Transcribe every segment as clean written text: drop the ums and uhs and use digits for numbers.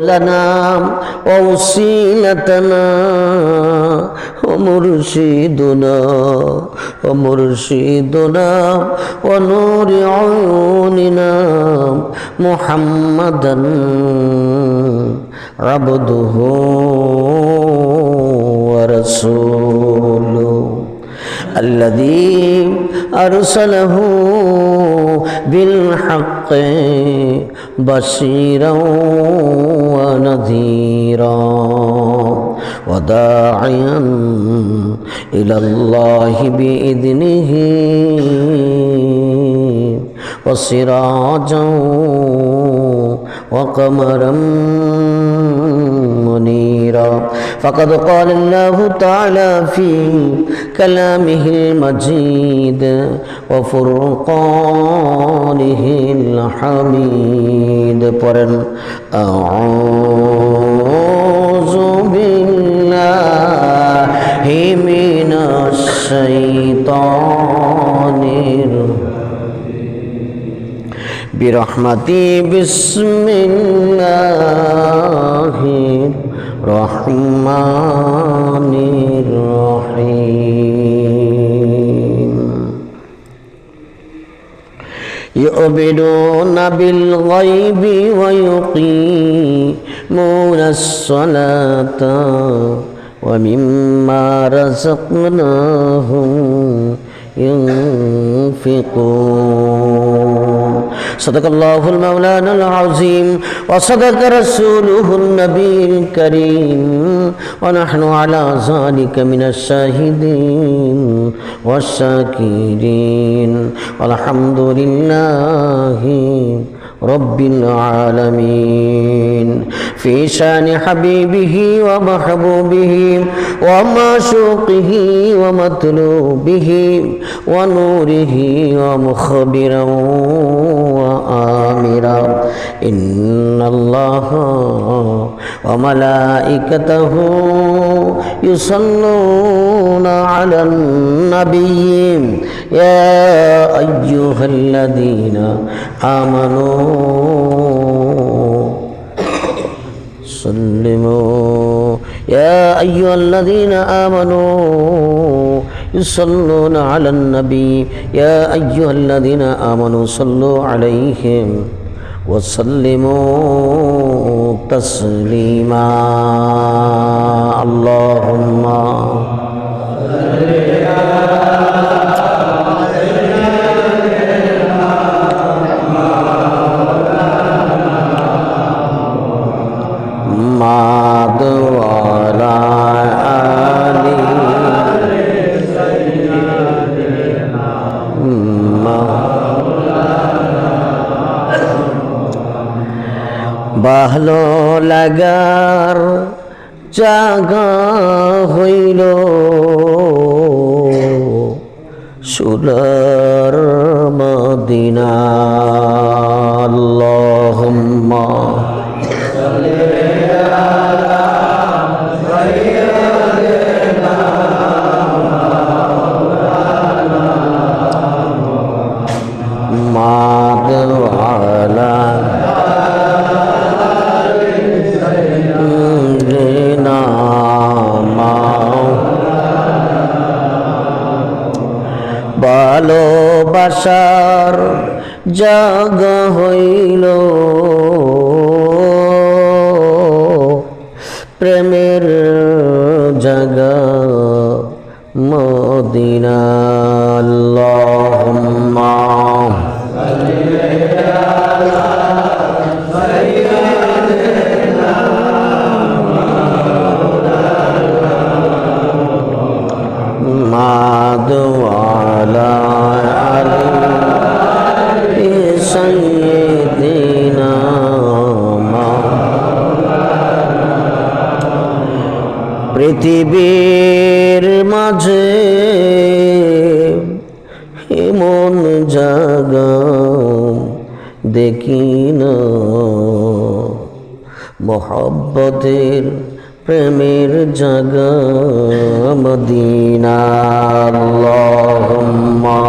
لنا ووسيلتنا ومرشدنا ونور عيوننا محمدا عبده ورسوله الذي أرسله بالحق بشيرا ونذيرا وداعيا إلى الله بإذنه وسراجا وقمرا منيرا فقد قال الله تعالى في كلامه المجيد وفرقانه الحميد أعوذ بالله من الشيطان برحمتي بسم الله الرحمن الرحيم يؤمنون بالغيب ويقيمون الصلاة ومما رزقناهم ينفقون صدق الله المولانا العظيم وصدق رسوله النبي الكريم ونحن على ذلك من الشاهدين والشاكرين والحمد لله رب العالمين في شان حبيبه ومحبوبه ومعشوقه ومطلوبه ونوره ومخبرا وآمرا إن الله وملائكته يصلون على النبي يا أيها الذين آمنوا سلموا يا أيها الذين آمنوا يصلون على النبي يا أيها الذين آمنوا صلوا عليهم وسلموا تسليما اللهم ভালো লাগার জায়গা হইল সোনার মদিনা আল্লাহুম্মা ভালোবাসার জায়গা হইল প্রেমের জায়গা মদিনা আল্লাহুম্মা পৃথিবীর মাঝে এমন জায়গা দেখি না মোহব্বতের প্রেমের জায়গা মদিনা আল্লাহুম্মা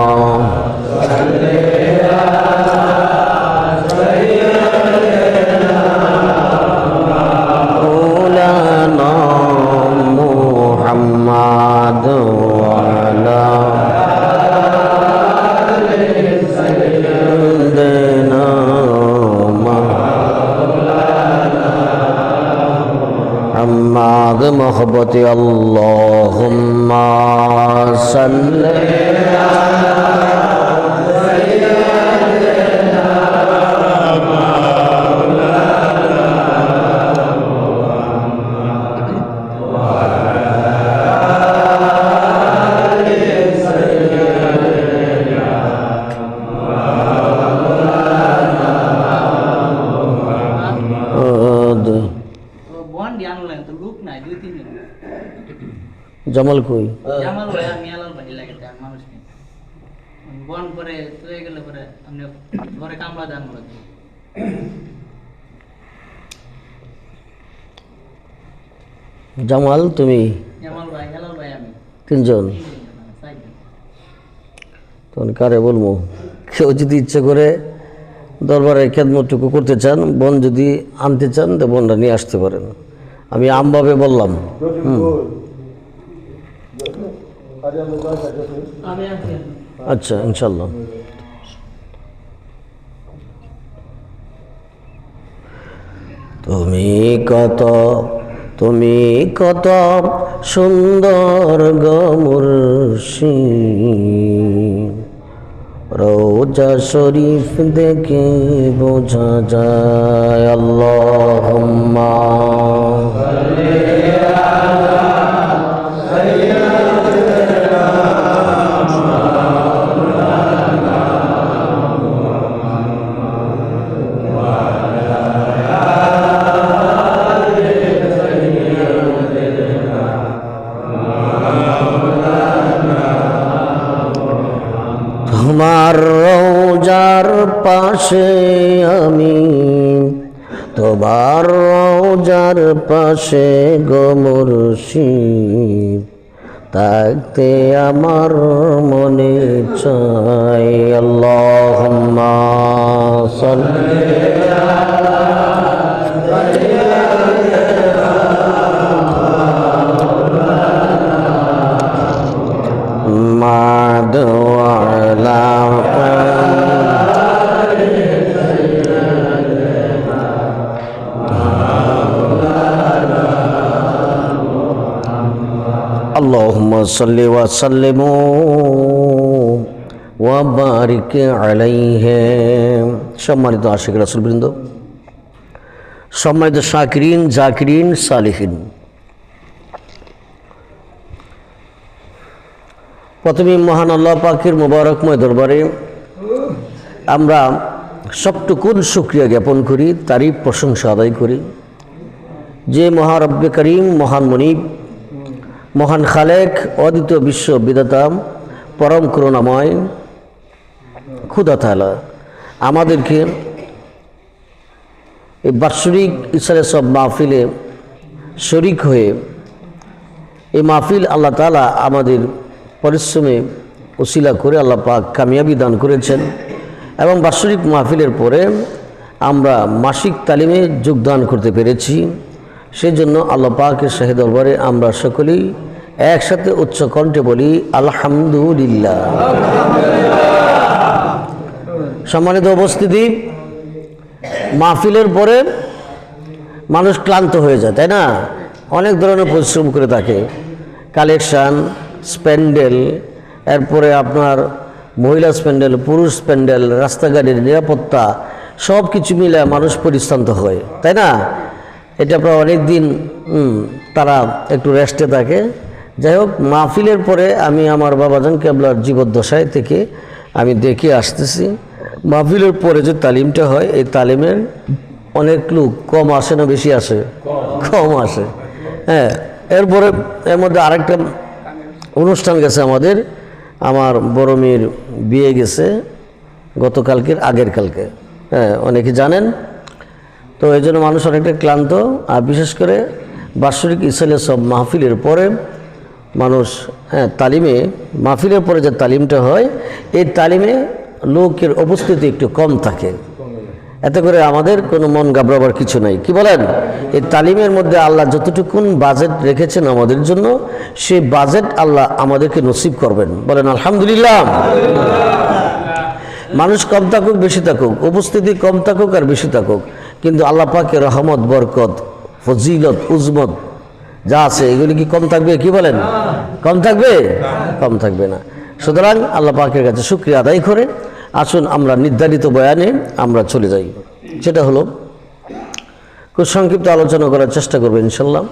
محبت اللهم صل জামাল কই জামাল ভাই আমি আলাল ভাই লাগে তার মানুষ নেই বন করে তুই গেলে পরে আপনি ঘরে কামলা দান করে জামাল তুমি জামাল ভাই আলাল ভাই আমি তিনজন তখন কারে বলবো কেউ যদি ইচ্ছে করে দরবারে খেদমতটুকু করতে চান বোন যদি আনতে চান তো বোনরা নিয়ে আসতে পারেন আমি আমভাবে বললাম আচ্ছা ইনশাল্লাহ তুমি কত সুন্দর গমুর্শি রোজা শরীফ দেখে বোঝা যায় আল্লাহুম্মা তোমার রওজার পাশে আমি তোমার রওজার পাশে গো মুর্শিদ থাকতে আমার মনে চাই আল্লাহুম্মা সাল্লি اللهم صل وسلم وبارك عليه সম্মানিত আশিক রাসূলবৃন্দ সম্মানিত শাকিরিন জাকিরিন সালিহিন প্রথমে মহান আল্লাহ পাকের মোবারকময় দরবারে আমরা সবটুকুন শুকরিয়া জ্ঞাপন করি তারই প্রশংসা আদায় করি যে মহারব্বে করিম মহান মনিব মহান খালেক অদ্বিতীয় বিশ্ব বিধাতা পরম করুণাময় খুদা তাআলা আমাদেরকে এই বাৎসরিক ইসরায়ে সব মাহফিলে শরিক হয়ে এই মাহফিল আল্লাহ তাআলা আমাদের পরিশ্রমে ওসিলা করে আল্লাহ পাক কামিয়াবি দান করেছেন এবং বাৎসরিক মাহফিলের পরে আমরা মাসিক তালিমে যোগদান করতে পেরেছি সেজন্য আল্লাহ পাকের শাহী দরবারে আমরা সকলেই একসাথে উচ্চ কণ্ঠে বলি আলহামদুলিল্লাহ। সম্মানিত উপস্থিতি, মাহফিলের পরে মানুষ ক্লান্ত হয়ে যায়, তাই না? অনেক ধরনের পরিশ্রম করে থাকে, কালেকশান, স্প্যান্ডেল, এরপরে আপনার মহিলা স্প্যান্ডেল, পুরুষ স্প্যান্ডেল, রাস্তাঘাটের নিরাপত্তা, সব কিছু মিলে মানুষ পরিশ্রান্ত হয়, তাই না? এটা প্রায় অনেক দিন তারা একটু রেস্টে থাকে। যাই হোক, মাহফিলের পরে আমি আমার বাবাজান কেবলার জীবদ্দশায় থেকে আমি দেখে আসতেছি, মাহফিলের পরে যে তালিমটা হয় এই তালিমের অনেক লোক কম আসে না বেশি আসে? কম আসে। হ্যাঁ, এরপরে এর মধ্যে আরেকটা অনুষ্ঠান গেছে আমাদের, আমার বড় মেয়ের বিয়ে গেছে গতকালকের আগের কালকে, হ্যাঁ অনেকে জানেন। তো এই জন্য মানুষ অনেকটা ক্লান্ত, আর বিশেষ করে বাৎসরিক ইসরায়েলের সব মাহফিলের পরে মানুষ তালিমে, মাহফিলের পরে যে তালিমটা হয় এই তালিমে লোকের উপস্থিতি একটু কম থাকে, এতে করে আমাদের কোনো মন ঘাবড়াবার কিছু নাই। কি বলেন? এই তালিমের মধ্যে আল্লাহ যতটুকুন বাজেট রেখেছেন আমাদের জন্য, সেই বাজেট আল্লাহ আমাদেরকে নসিব করবেন। বলেন আলহামদুলিল্লাহ। মানুষ কম থাকুক বেশি থাকুক, উপস্থিতি কম থাকুক আর বেশি থাকুক, কিন্তু আল্লাহ পাকের রহমত, বরকত, ফজিলত, উজমত যা আছে এগুলি কি কম থাকবে? কি বলেন, কম থাকবে? কম থাকবে না। সুতরাং আল্লাহ পাকের কাছে শুকরিয়া আদায় করে আসুন আমরা নির্ধারিত বয়ানে আমরা চলে যাই। সেটা হলো খুব সংক্ষিপ্ত আলোচনা করার চেষ্টা করবো ইনশাল্লাহ।